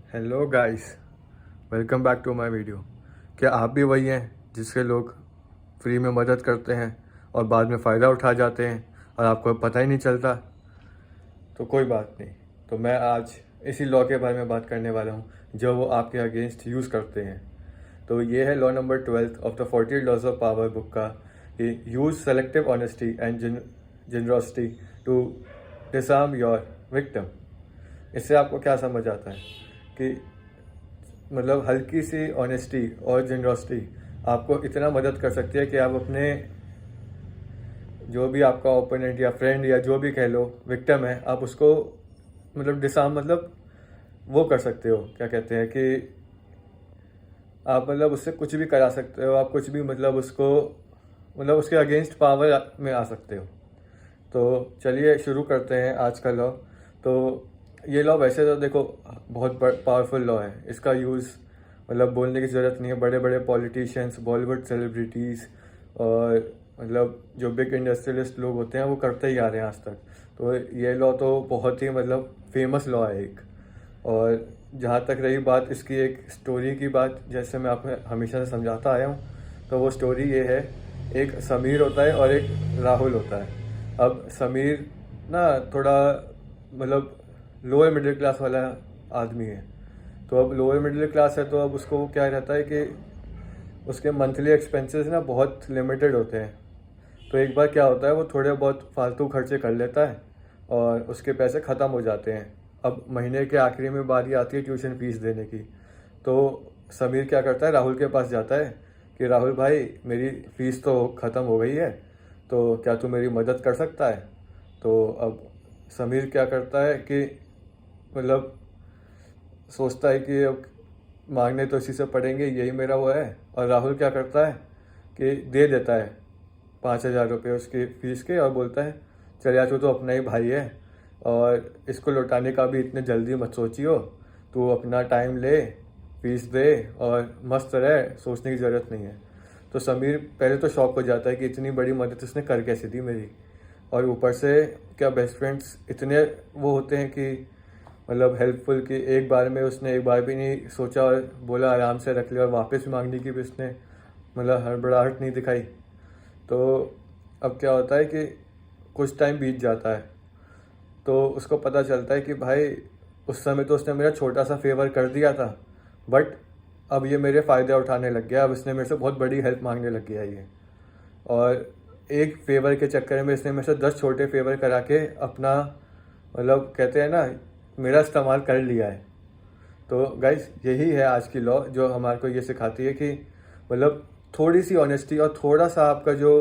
Hello guys, welcome back to my video. क्या आप भी वही हैं जिसके लोग फ्री में मदद करते हैं और बाद में फ़ायदा उठा जाते हैं और आपको पता ही नहीं चलता? तो कोई बात नहीं। तो मैं आज इसी लॉ के बारे में बात करने वाला हूँ जो वो आपके अगेंस्ट यूज़ करते हैं। तो ये है law number 12 of the 48 laws of power book का, कि use selective honesty and generosity to disarm your victim. इससे आपको क्या समझ आता है कि मतलब हल्की सी ऑनेस्टी और जनरosity आपको इतना मदद कर सकती है कि आप अपने जो भी आपका ओपोनेंट या फ्रेंड या जो भी कह लो विक्टिम है, आप उसको मतलब डिसआर्म मतलब वो कर सकते हो, क्या कहते हैं कि आप मतलब उससे कुछ भी करा सकते हो, आप कुछ भी मतलब उसको मतलब उसके अगेंस्ट पावर में आ सकते हो। तो चलिए शुरू करते हैं आज का लॉ। तो ये लॉ वैसे तो देखो बहुत पावरफुल लॉ है। इसका यूज़ मतलब बोलने की ज़रूरत नहीं है। बड़े बड़े पॉलिटिशियंस, बॉलीवुड सेलिब्रिटीज़ और मतलब जो बिग इंडस्ट्रियलिस्ट लोग होते हैं वो करते ही आ रहे हैं आज तक। तो ये लॉ तो बहुत ही मतलब फेमस लॉ है एक। और जहाँ तक रही बात इसकी एक स्टोरी की बात, जैसे मैं आपको हमेशा से समझाता आया हूँ, तो वो स्टोरी ये है। एक समीर होता है और एक राहुल होता है। अब समीर ना थोड़ा मतलब लोअर मिडिल क्लास वाला आदमी है। तो अब लोअर मिडिल क्लास है तो अब उसको क्या रहता है कि उसके मंथली एक्सपेंसेस ना बहुत लिमिटेड होते हैं। तो एक बार क्या होता है, वो थोड़े बहुत फालतू खर्चे कर लेता है और उसके पैसे ख़त्म हो जाते हैं। अब महीने के आखिरी में बारी आती है ट्यूशन फीस देने की। तो समीर क्या करता है, राहुल के पास जाता है कि राहुल भाई, मेरी फ़ीस तो ख़त्म हो गई है, तो क्या तू मेरी मदद कर सकता है? तो अब समीर क्या करता है कि मतलब सोचता है कि अब मांगने तो इसी से पड़ेंगे, यही मेरा वो है। और राहुल क्या करता है कि दे देता है 5,000 रुपये उसकी फ़ीस के और बोलता है चल यार, तू तो अपना ही भाई है और इसको लौटाने का भी इतने जल्दी मत सोचियो, तू अपना टाइम ले, फीस दे और मस्त रहे, सोचने की ज़रूरत नहीं है। तो समीर पहले तो शॉक हो जाता है कि इतनी बड़ी मदद उसने कर कैसे दी मेरी। और ऊपर से क्या बेस्ट फ्रेंड्स इतने वो होते हैं कि मतलब हेल्पफुल, कि एक बार में उसने एक बार भी नहीं सोचा और बोला आराम से रख लिया, और वापस मांगने की भी उसने मतलब हड़बड़ाहट नहीं दिखाई। तो अब क्या होता है कि कुछ टाइम बीत जाता है तो उसको पता चलता है कि भाई उस समय तो उसने मेरा छोटा सा फेवर कर दिया था, बट अब ये मेरे फ़ायदे उठाने लग गया, अब इसने मेरे से बहुत बड़ी हेल्प मांगने लग गया ये। और एक फेवर के चक्कर में इसने मेरे से 10 छोटे फेवर करा के अपना मतलब कहते हैं ना, मेरा इस्तेमाल कर लिया है। तो गाइज यही है आज की लॉ, जो हमारे को ये सिखाती है कि मतलब थोड़ी सी ऑनेस्टी और थोड़ा सा आपका जो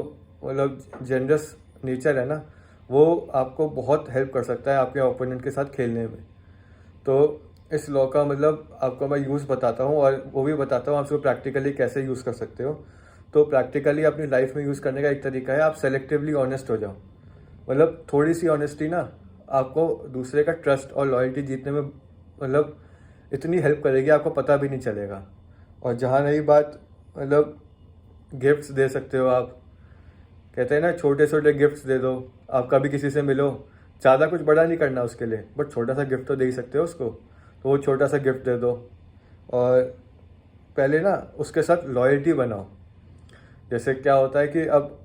मतलब जेनरस नेचर है ना, वो आपको बहुत हेल्प कर सकता है आपके ओपोनेंट के साथ खेलने में। तो इस लॉ का मतलब आपको मैं यूज़ बताता हूँ और वो भी बताता हूँ आप इसको प्रैक्टिकली कैसे यूज़ कर सकते हो। तो प्रैक्टिकली अपनी लाइफ में यूज़ करने का एक तरीका है, आप सेलेक्टिवली ऑनेस्ट हो जाओ। मतलब थोड़ी सी ऑनेस्टी ना आपको दूसरे का ट्रस्ट और लॉयल्टी जीतने में मतलब इतनी हेल्प करेगी, आपको पता भी नहीं चलेगा। और जहाँ रही बात मतलब गिफ्ट्स दे सकते हो आप, कहते हैं ना छोटे छोटे गिफ्ट्स दे दो। आप कभी किसी से मिलो, ज़्यादा कुछ बड़ा नहीं करना उसके लिए, बट छोटा सा गिफ्ट तो दे ही सकते हो उसको। तो वो छोटा सा गिफ्ट दे दो और पहले ना उसके साथ लॉयल्टी बनाओ। जैसे क्या होता है कि अब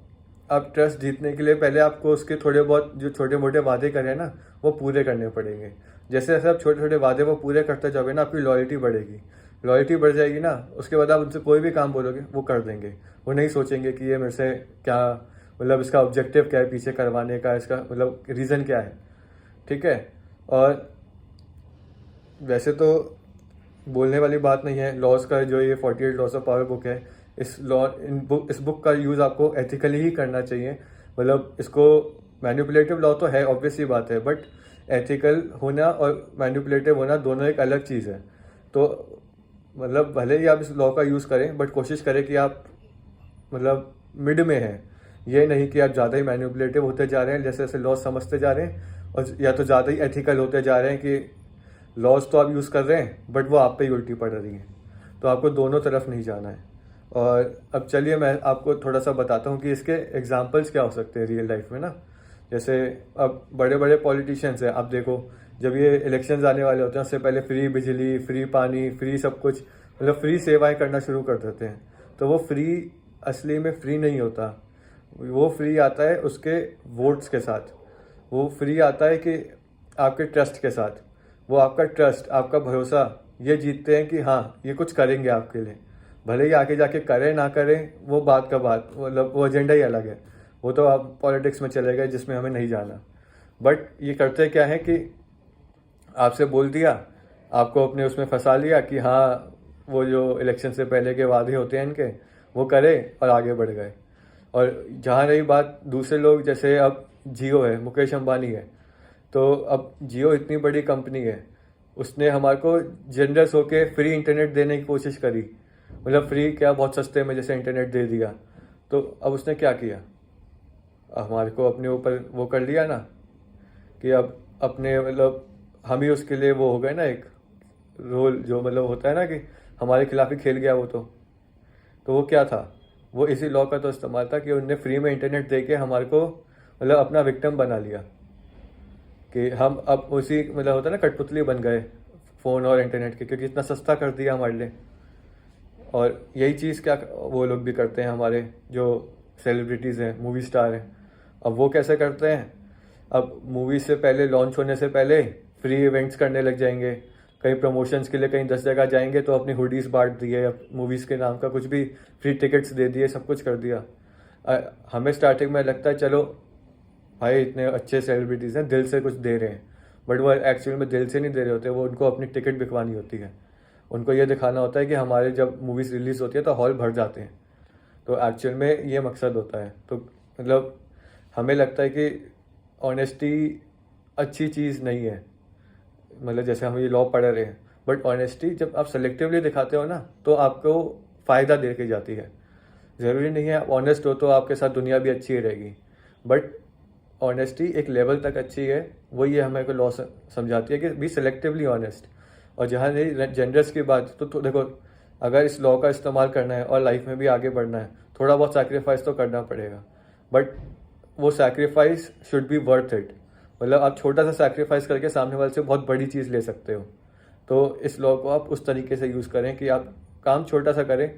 आप ट्रस्ट जीतने के लिए पहले आपको उसके थोड़े बहुत जो छोटे मोटे वादे करें ना, वो पूरे करने पड़ेंगे। जैसे जैसे आप छोटे छोटे वादे वो पूरे करते जाओगे ना, आपकी लॉयल्टी बढ़ेगी। लॉयल्टी बढ़ जाएगी ना, उसके बाद आप उनसे कोई भी काम बोलोगे वो कर देंगे। वो नहीं सोचेंगे कि ये मेरे से क्या मतलब इसका ऑब्जेक्टिव क्या है पीछे करवाने का, इसका मतलब रीज़न क्या है। ठीक है। और वैसे तो बोलने वाली बात नहीं है, लॉज का जो ये 48 लॉज ऑफ पावर बुक है, इस बुक का यूज़ आपको एथिकली ही करना चाहिए। मतलब इसको मैनिपुलेटिव लॉ तो है, ऑब्वियस ही बात है, बट एथिकल होना और मैनिपुलेटिव होना दोनों एक अलग चीज़ है। तो मतलब भले ही आप इस लॉ का यूज़ करें, बट कोशिश करें कि आप मतलब मिड में हैं। ये नहीं कि आप ज़्यादा ही मैनिपुलेटिव होते जा रहे हैं, जैसे जैसे लॉज समझते जा रहे हैं, और या तो ज़्यादा ही एथिकल होते जा रहे हैं कि लॉज तो आप यूज़ कर रहे हैं बट वो आप पे ही उल्टी पड़ रही हैं। तो आपको दोनों तरफ नहीं जाना है। और अब चलिए मैं आपको थोड़ा सा बताता हूँ कि इसके एग्जांपल्स क्या हो सकते हैं रियल लाइफ में ना। जैसे अब बड़े बड़े पॉलिटिशियंस हैं, आप देखो जब ये इलेक्शंस आने वाले होते हैं उससे पहले फ्री बिजली, फ्री पानी, फ्री सब कुछ, मतलब फ्री सेवाएं करना शुरू कर देते हैं। तो वो फ्री असली में फ्री नहीं होता, वो फ्री आता है उसके वोट्स के साथ, वो फ्री आता है कि आपके ट्रस्ट के साथ। वो आपका ट्रस्ट, आपका भरोसा ये जीतते हैं कि हाँ ये कुछ करेंगे आपके लिए। भले ही आगे जाके करें ना करें वो बात का बात, मतलब वो एजेंडा ही अलग है, वो तो आप पॉलिटिक्स में चले गए जिसमें हमें नहीं जाना। बट ये करते क्या है कि आपसे बोल दिया, आपको अपने उसमें फंसा लिया कि हाँ वो जो इलेक्शन से पहले के वादे होते हैं इनके वो करे और आगे बढ़ गए। और जहाँ रही बात दूसरे लोग, जैसे अब जियो है, मुकेश अंबानी है, तो अब जियो इतनी बड़ी कंपनी है, उसने हमारे को जनरस होके फ्री इंटरनेट देने की कोशिश करी, मतलब फ्री क्या बहुत सस्ते में जैसे इंटरनेट दे दिया। तो अब उसने क्या किया, हमारे को अपने ऊपर वो कर लिया ना कि अब अपने मतलब हम ही उसके लिए वो हो गए ना, एक रोल जो मतलब होता है ना कि हमारे खिलाफ ही खेल गया वो। तो वो क्या था, वो इसी लॉ का तो इस्तेमाल था कि उनने फ्री में इंटरनेट दे के हमारे को मतलब अपना विक्टिम बना लिया कि हम अब उसी मतलब होता है ना कठपुतली बन गए फ़ोन और इंटरनेट के, क्योंकि इतना सस्ता कर दिया हमारे लिए। और यही चीज़ क्या वो लोग भी करते हैं, हमारे जो सेलिब्रिटीज़ हैं, मूवी स्टार हैं। अब वो कैसे करते हैं, अब मूवी से पहले, लॉन्च होने से पहले फ्री इवेंट्स करने लग जाएंगे, कहीं प्रमोशंस के लिए कहीं 10 जगह जाएंगे तो अपनी हुडीज़ बांट दिए, मूवीज़ के नाम का कुछ भी फ्री टिकट्स दे दिए, सब कुछ कर दिया। हमें स्टार्टिंग में लगता है चलो भाई इतने अच्छे सेलिब्रिटीज़ हैं, दिल से कुछ दे रहे हैं, बट वो एक्चुअल में दिल से नहीं दे रहे होते, वो उनको अपनी टिकट बिकवानी होती है। उनको ये दिखाना होता है कि हमारे जब मूवीज़ रिलीज़ होती है तो हॉल भर जाते हैं, तो एक्चुअल में ये मकसद होता है। तो मतलब हमें लगता है कि ऑनेस्टी अच्छी चीज़ नहीं है, मतलब जैसे हम ये लॉ पढ़ रहे हैं, बट ऑनेस्टी जब आप सेलेक्टिवली दिखाते हो ना तो आपको फ़ायदा दे के जाती है। ज़रूरी नहीं है आप ऑनेस्ट हो तो आपके साथ दुनिया भी अच्छी रहेगी, बट ऑनेस्टी एक लेवल तक अच्छी है, वो ये हमें को लॉ समझाती है कि बी सेलेक्टिवली ऑनेस्ट। और जहाँ रही जेंडर्स की बात, तो देखो अगर इस लॉ का इस्तेमाल करना है और लाइफ में भी आगे बढ़ना है, थोड़ा बहुत सैक्रिफाइस तो करना पड़ेगा, बट वो sacrifice should be worth it. मतलब आप छोटा सा सैक्रिफाइस करके सामने वाले से बहुत बड़ी चीज़ ले सकते हो। तो इस लॉ को आप उस तरीके से यूज़ करें कि आप काम छोटा सा करें,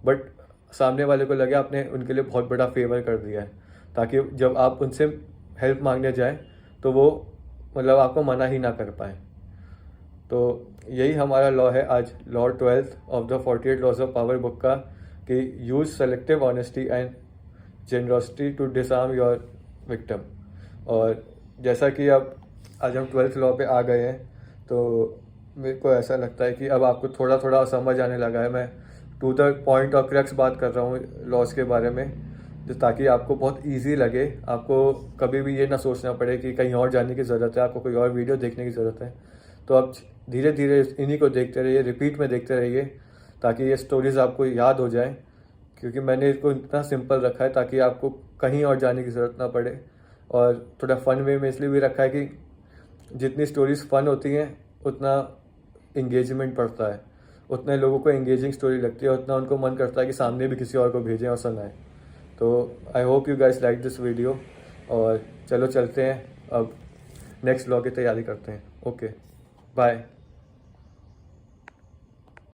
बट सामने वाले को लगे आपने उनके लिए बहुत बड़ा फेवर कर दिया है, ताकि जब आप उनसे हेल्प मांगने जाएं तो वो मतलब आपको मना ही ना कर पाए। तो यही हमारा लॉ है आज, law 12 of the 48 laws of power book का, कि use selective honesty and generosity to disarm your victim. और जैसा कि अब आज हम 12th लॉ पे आ गए हैं, तो मेरे को ऐसा लगता है कि अब आपको थोड़ा थोड़ा समझ आने लगा है। मैं to the point of crux बात कर रहा हूँ लॉज के बारे में, जो ताकि आपको बहुत इजी लगे, आपको कभी भी ये ना सोचना पड़े कि कहीं और जाने की ज़रूरत है, आपको कोई और वीडियो देखने की ज़रूरत है। तो आप धीरे धीरे इन्हीं को देखते रहिए, रिपीट में देखते रहिए, ताकि ये स्टोरीज़ आपको याद हो जाएं। क्योंकि मैंने इसको इतना सिंपल रखा है ताकि आपको कहीं और जाने की ज़रूरत ना पड़े, और थोड़ा फ़न वे में इसलिए भी रखा है कि जितनी स्टोरीज़ फ़न होती हैं उतना इंगेजमेंट बढ़ता है, उतने लोगों को इंगेजिंग स्टोरी लगती है, उतना उनको मन करता है कि सामने भी किसी और को भेजें और सुनाएं। तो I hope you guys like this video, और चलो चलते हैं अब नेक्स्ट व्लॉग की तैयारी करते हैं। Okay bye.